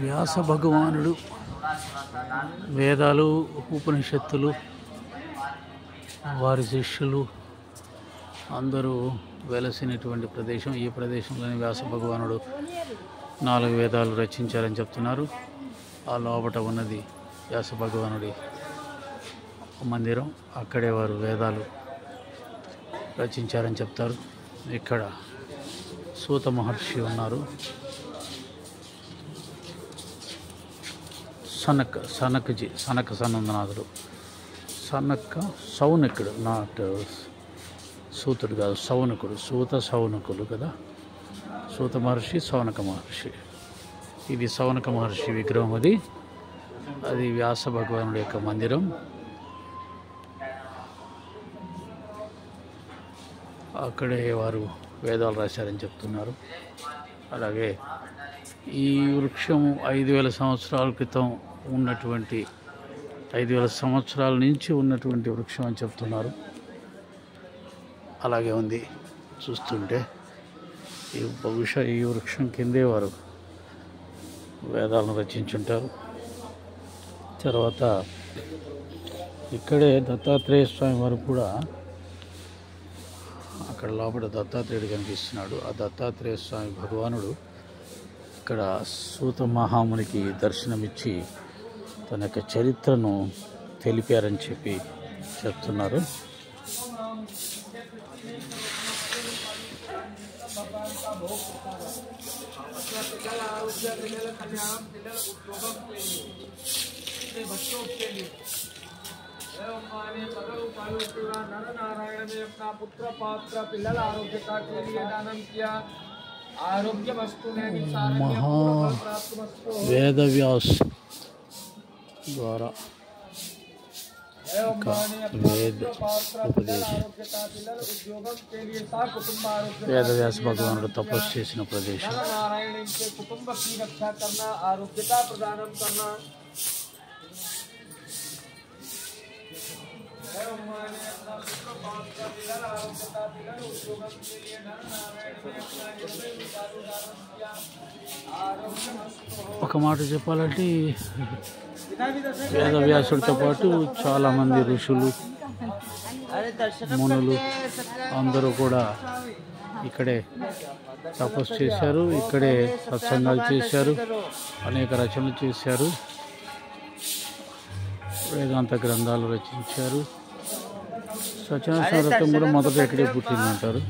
వ్యాస భగవానుడు వేదాలు, ఉపనిషత్తులు, వారి శిష్యులు అందరూ వెలసినటువంటి ప్రదేశం. ఈ ప్రదేశంలోని వ్యాస భగవానుడు 4 వేదాలు రచించారని చెప్తున్నారు. ఆ లోపట ఉన్నది వ్యాస భగవానుడి మందిరం. అక్కడే వారు వేదాలు రచించారని చెప్తారు. ఇక్కడ సూత మహర్షి ఉన్నారు. సనక సనందనాథుడు, సౌనకుడు, నాట్ సూతుడు కాదు, సౌనకుడు. సౌనకులు కదా, సూత మహర్షి, సౌనక మహర్షి. ఇది సౌనక మహర్షి విగ్రహం. అది వ్యాస భగవానుడి యొక్క మందిరం. అక్కడే వారు వేదాలు రాశారని చెప్తున్నారు. అలాగే ఈ వృక్షం 5000 సంవత్సరాల క్రితం ఉన్నటువంటి 5000 సంవత్సరాల నుంచి ఉన్నటువంటి వృక్షం అని చెప్తున్నారు. అలాగే ఉంది చూస్తుంటే. బహుశా ఈ వృక్షం కిందే వారు వేదాలను రచించుంటారు. తర్వాత ఇక్కడే దత్తాత్రేయ స్వామి వారు కూడా, అక్కడ లోపల దత్తాత్రేయుడు కనిపిస్తున్నాడు. ఆ దత్తాత్రేయ స్వామి భగవానుడు ఇక్కడ సూత మహామునికి దర్శనమిచ్చి తన యొక్క చరిత్రను తెలిపారని చెప్పి చెప్తున్నారు. వేదవ్యాస్ ద్వారా వేదవ్యాస భగవానుడు తపస్సు చేసిన ప్రదేశం. ఒక మాట చెప్పాలంటే వేదవ్యాసుడితో పాటు చాలామంది ఋషులు, మునులు అందరూ కూడా ఇక్కడే తపస్సు చేశారు. ఇక్కడే సత్సంగాలు చేశారు, అనేక రచనలు చేశారు, వేదాంత గ్రంథాలు రచించారు. సత్యనారాయణ వ్రతం కూడా మొదట ఇక్కడే పుట్టిందంటారు.